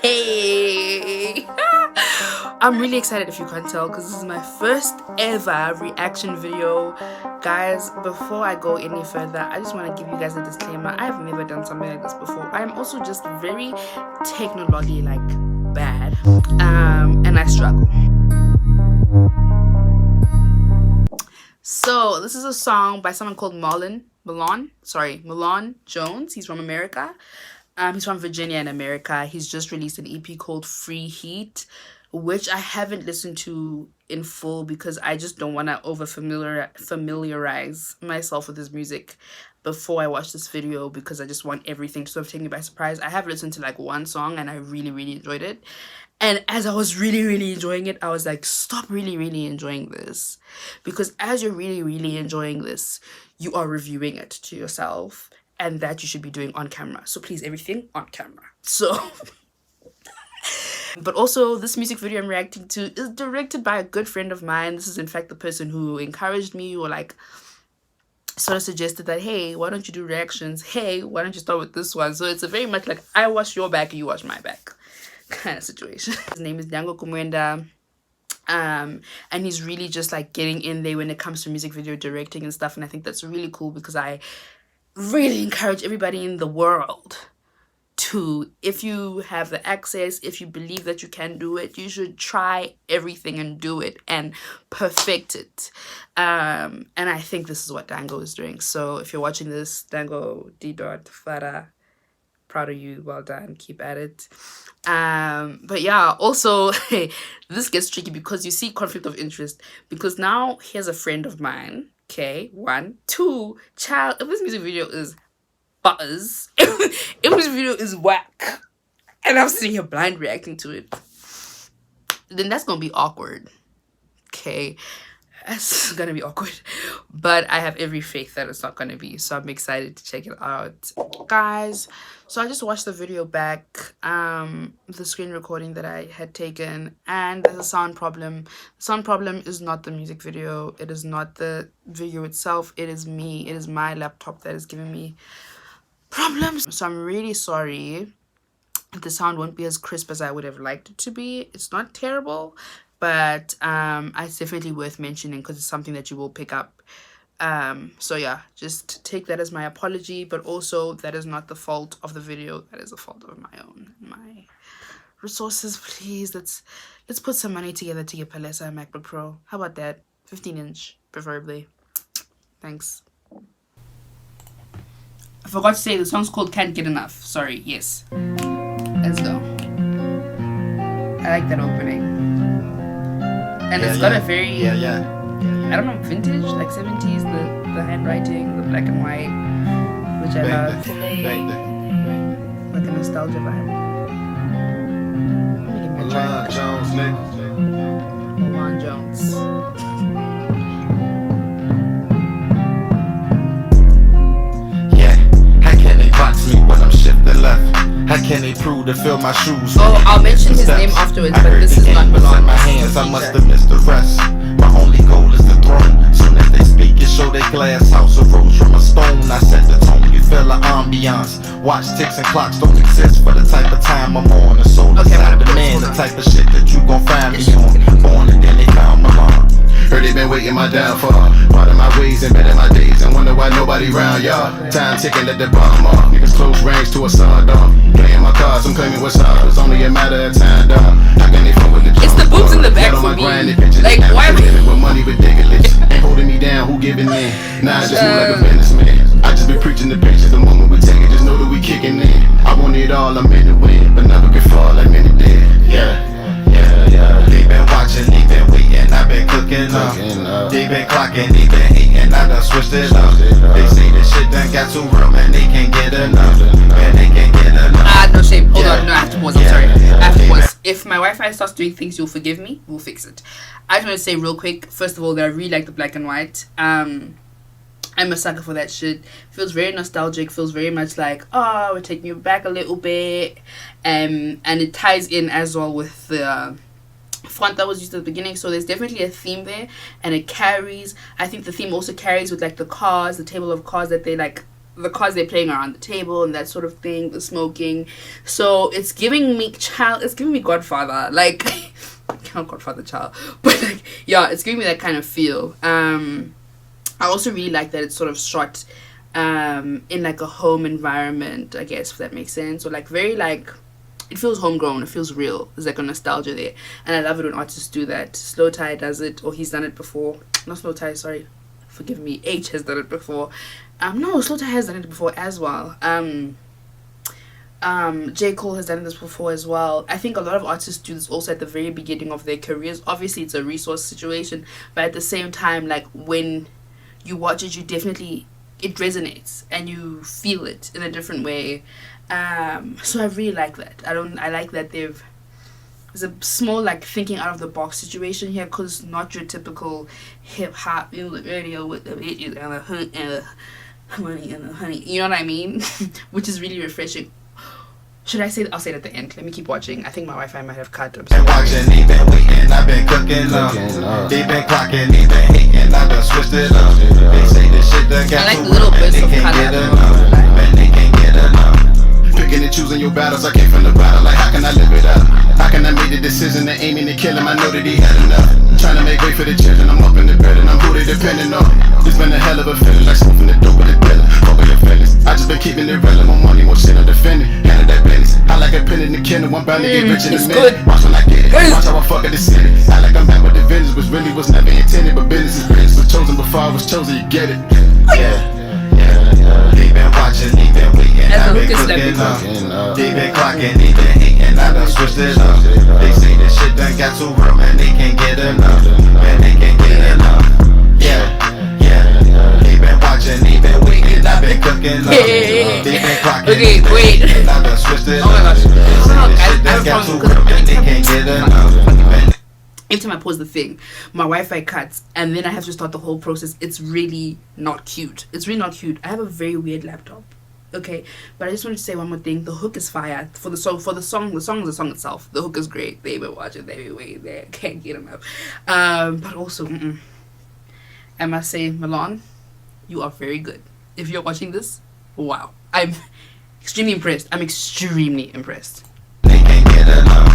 Hey! I'm really excited if you can't tell because this is my first ever reaction video. Guys, before I go any further, I just want to give you guys a disclaimer. I have never done something like this before. I'm also just very technologically bad, and I struggle. So this is a song by someone called Milan Jones. He's from America. He's from Virginia in America. He's just released an EP called Free Heat, which I haven't listened to in full because I just don't want to familiarize myself with his music before I watch this video, because I just want everything to sort of take me by surprise. I have listened to one song and I really enjoyed it. And as I was really enjoying it, I was like, stop really enjoying this. Because as you're really enjoying this, you are reviewing it to yourself. And that you should be doing on camera. So please, everything on camera. So, but also this music video I'm reacting to is directed by a good friend of mine. This is in fact the person who encouraged me, or sort of suggested that, hey, why don't you do reactions? Hey, why don't you start with this one? So it's a very much I wash your back and you wash my back kind of situation. His name is Dango Kumwenda. And he's really just getting in there when it comes to music video directing and stuff. And I think that's really cool, because I really encourage everybody in the world to, if you have the access, if you believe that you can do it, you should try everything and do it and perfect it. And I think this is what Dango is doing. So if you're watching this, Dango D. Fara, proud of you, well done, keep at it. But yeah, also this gets tricky because you see conflict of interest, because now here's a friend of mine. Okay, 1, 2, child, if this music video is buzz, if this video is whack, and I'm sitting here blind reacting to it, then that's gonna be awkward. Okay, that's gonna be awkward. But I have every faith that it's not gonna be, so I'm excited to check it out, guys. So I just watched the video back, the screen recording that I had taken, and there's a sound problem. The sound problem is not the music video. It is not the video itself. It is me. It is my laptop that is giving me problems. So I'm really sorry if the sound won't be as crisp as I would have liked it to be. It's not terrible, but it's definitely worth mentioning because it's something that you will pick up. So yeah, just take that as my apology, but also that is not the fault of the video. That is the fault of my resources. Please, let's put some money together to get Palesa a MacBook Pro. How about that? 15-inch preferably. Thanks. I forgot to say the song's called Can't Get Enough. Sorry. Yes, let's go. I like that opening, and it's got a very I don't know, vintage, 70s, the handwriting, the black and white, which I love. Like a nostalgia vibe. Milan Jones, Milan Jones. Yeah, how can they box me when I'm shifting left? How can they prove to fill my shoes? Oh, I'll mention his name afterwards, but this is not Milan. My hands, I must have missed the rest. My only goal is the throne. Soon as they speak, it show their glass house arose from a stone. I set the tone, you feel the ambiance. Watch ticks and clocks don't exist for the type of time I'm on. The soul inside the man, the type of shit that you gon' find me on. Born and then they found my mom. Heard they been waiting my downfall. Part of my ways and better my days, and wonder why nobody round y'all. Time ticking at the bottom off. Niggas close range to a sawdog. Playing my cards, I'm claiming what's up. It's only a matter of time, dog. How can they fuck with the It's the boobs in the back for me. Why with money ridiculous? Ain't holding me down, who giving in? Nah, I just move like a businessman. I just be preaching the pictures, the moment we take it, just know that we kicking in. I want it all, I'm in the win, but never can fall, I'm in it dead. Yeah. They been watching, they been waiting, I been cooking up. They been clocking, they been hating, I done switched it up. They say this shit done got too real, man, they can't get enough. Man, they can't get enough. No shame. Hold on, no, I have to pause. I'm sorry. I have to pause. If my Wi-Fi starts doing things, you'll forgive me. We'll fix it. I just want to say real quick, first of all, that I really like the black and white. I'm a sucker for that shit. Feels very nostalgic. Feels very much we're taking you back a little bit. And it ties in as well with the font that was used at the beginning. So there's definitely a theme there, and it carries. I think the theme also carries with the cars, the table of cars that they the cards they're playing around the table and that sort of thing, the smoking. So it's giving me Godfather, like not Godfather child, but like yeah, it's giving me that kind of feel. I also really like that it's sort of shot in like a home environment, I guess, if that makes sense. Or like very like it feels homegrown, it feels real. There's like a nostalgia there. And I love it when artists do that. Slow Tie does it, or he's done it before. Not Slow Tie, sorry. Forgive me. H has done it before. No, Slow Tie has done it before as well. J. Cole has done this before as well. I think a lot of artists do this also at the very beginning of their careers. Obviously, it's a resource situation, but at the same time, like when you watch it, it resonates and you feel it in a different way. So I really like that. I like that there's a small like thinking out of the box situation here, because not your typical hip hop music radio with the bitches and the hood and the money and the honey. You know what I mean? Which is really refreshing. Should I say? I'll say it at the end. Let me keep watching. I think my Wi-Fi might have cut. I'm Been watching, he been waiting, I've been cooking up. He been clocking, he been hating, I done switched it up. They say this shit done got I like too little real, man, bits they of can't color. get enough. Man, they can't get enough. Picking and choosing your battles, I came from the battle. Like, how can I live it up? How can I make the decision to aiming to kill him? I know that he had enough. Trying to make way for the children, I'm up in the bed and I'm who they depending on. It's been a hell of a feeling, like smoking the dope with the dealer. Fuck your feelings. I just been keeping it real, more money, more shit, I'm defending. Handle that business. I like a pen in the kennel, I'm bound to get rich in a minute. Watch when I get it, watch how I fuck at the city. I like I'm back with the vengeance, which really was never intended, but business is business. Was chosen before I was chosen, you get it. Yeah. He been watching, he been waiting, I been cooking up. He been clocking, he been hating, I done switched it up. They say this shit done got too real, man, they can't get enough. Man, they can't get enough. Yeah. He been watching, he been waiting, I been cooking up. He been clocking, Okay, wait. and I done switched it Oh my up. gosh. They say I this have shit done a got too problem real, because man, they can't get enough. every time I pause the thing, my Wi-Fi cuts, and then I have to start the whole process. It's really not cute. It's really not cute. I have a very weird laptop. Okay, but I just wanted to say one more thing. The hook is fire for the song. The song is the song itself. The hook is great. They been watching. They been waiting. They can't get enough. But also, I must say, Milan, you are very good. If you're watching this, wow, I'm extremely impressed. I'm extremely impressed. They can't get enough.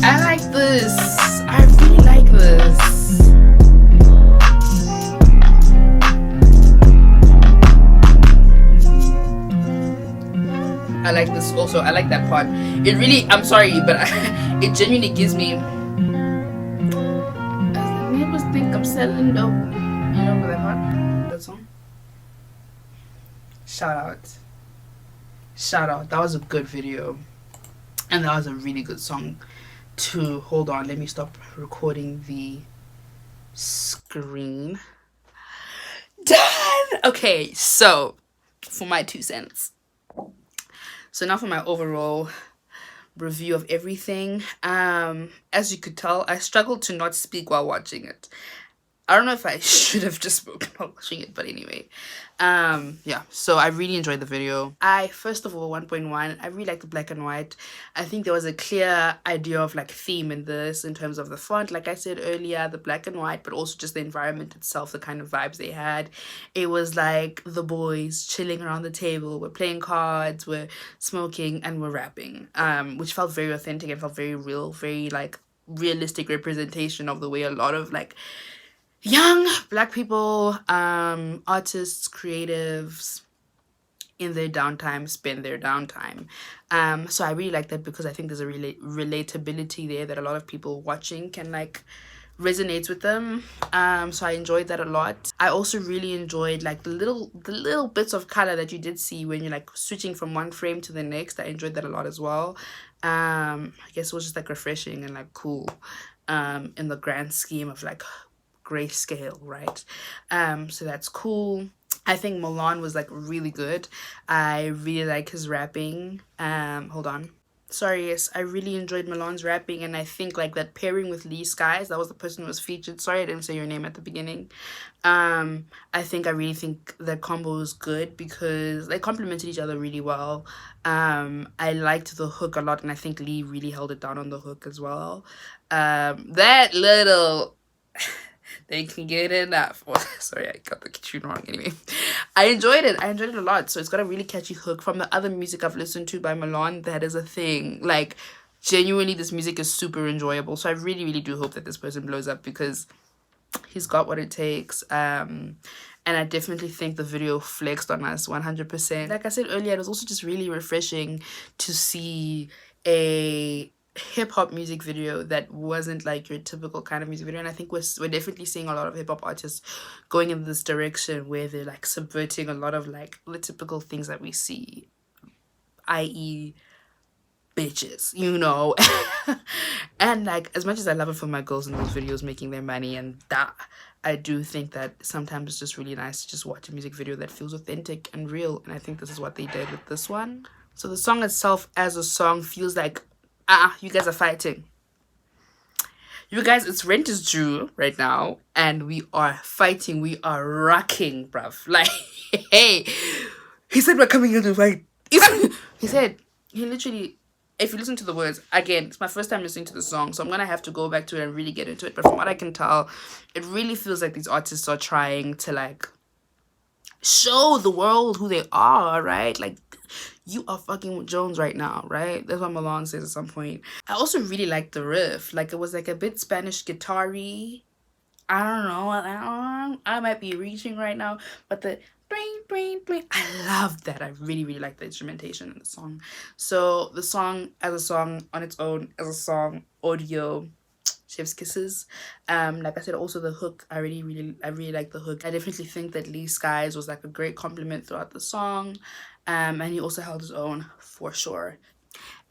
I like this. I really like this. I like this also. I like that part. It really, I'm sorry, but it genuinely gives me. As the neighbors think I'm selling dope. You know that part? That song? Shout out. That was a good video. And that was a really good song too. Hold on, let me stop recording the screen. Done! Okay, so for my 2 cents. So now for my overall review of everything. As you could tell, I struggled to not speak while watching it. I don't know if I should have just spoken while watching it, but anyway. Yeah, so I really enjoyed the video. First of all, 1.1, I really like the black and white. I think there was a clear idea of like theme in this in terms of the font, like I said earlier, the black and white, but also just the environment itself, the kind of vibes they had. It was like the boys chilling around the table, we're playing cards, we're smoking, and we're rapping, which felt very authentic and felt very real, very like realistic representation of the way a lot of like young black people, artists, creatives in their downtime spend their downtime. So I really like that because I think there's a relatability there that a lot of people watching can like resonates with them. So I enjoyed that a lot. I also really enjoyed like the little bits of color that you did see when you're like switching from one frame to the next. I enjoyed that a lot as well. I guess it was just like refreshing and like cool in the grand scheme of like grayscale, right? So that's cool. I think Milan was like really good. I really like his rapping. Hold on. Sorry, yes, I really enjoyed Milan's rapping, and I think like that pairing with Lee Skies, that was the person who was featured. Sorry, I didn't say your name at the beginning. I really think that combo was good because they complemented each other really well. I liked the hook a lot, and I think Lee really held it down on the hook as well. That little they can get enough. Oh, sorry, I got the tune wrong. Anyway, I enjoyed it. I enjoyed it a lot. So it's got a really catchy hook. From the other music I've listened to by Milan, that is a thing. Like, genuinely, this music is super enjoyable. So I really, really do hope that this person blows up, because he's got what it takes. And I definitely think the video flexed on us 100%. Like I said earlier, it was also just really refreshing to see a hip-hop music video that wasn't like your typical kind of music video. And I think we're definitely seeing a lot of hip-hop artists going in this direction, where they're like subverting a lot of like the typical things that we see, i.e. bitches, you know. And like, as much as I love it for my girls in those videos making their money and that, I do think that sometimes it's just really nice to just watch a music video that feels authentic and real. And I think this is what they did with this one. So the song itself as a song feels like, you guys are fighting. You guys, it's rent is due right now, and we are fighting. We are rocking, bruv. Like, hey, he said we're coming here to fight. He said, he literally, if you listen to the words, again, it's my first time listening to the song, so I'm gonna have to go back to it and really get into it. But from what I can tell, it really feels like these artists are trying to like show the world who they are, right? Like, you are fucking with Jones right now, right? That's what Milan says at some point. I also really liked the riff. Like, it was like a bit Spanish guitar-y. I don't know. I might be reaching right now, but the bring, bring, bring, I love that. I really, really like the instrumentation in the song. So the song as a song on its own, as a song, audio, chef's kisses. Like I said, also the hook, I really like the hook. I definitely think that Lee Skies was like a great compliment throughout the song. And he also held his own for sure.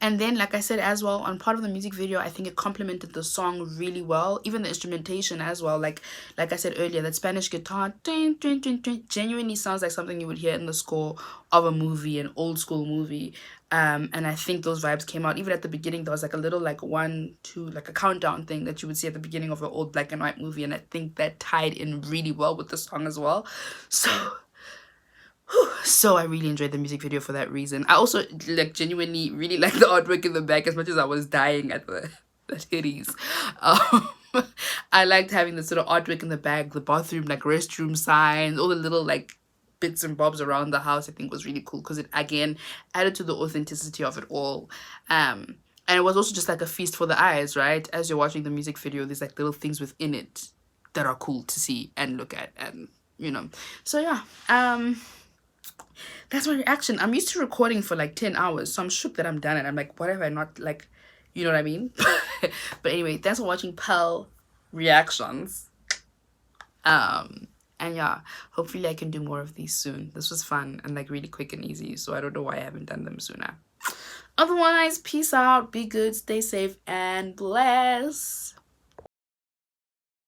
And then, like I said as well, on part of the music video, I think it complemented the song really well. Even the instrumentation as well. Like I said earlier, that Spanish guitar genuinely sounds like something you would hear in the score of a movie, an old school movie. And I think those vibes came out. Even at the beginning, there was like a little like 1, 2, like a countdown thing that you would see at the beginning of an old black and white movie. And I think that tied in really well with the song as well. So I really enjoyed the music video for that reason. I also like genuinely really like the artwork in the back, as much as I was dying at the titties. I liked having the sort of artwork in the back, the bathroom, like restroom signs, all the little like bits and bobs around the house. I think was really cool, because it again added to the authenticity of it all. And it was also just like a feast for the eyes, right? As you're watching the music video, there's like little things within it that are cool to see and look at, and you know. So yeah, that's my reaction. I'm used to recording for like 10 hours, so I'm shook that I'm done, and I'm like, what have I not, like, you know what I mean? But anyway, thanks for watching Pearl reactions. And yeah, hopefully I can do more of these soon. This was fun and like really quick and easy, so I don't know why I haven't done them sooner. Otherwise, peace out, be good, stay safe, and bless.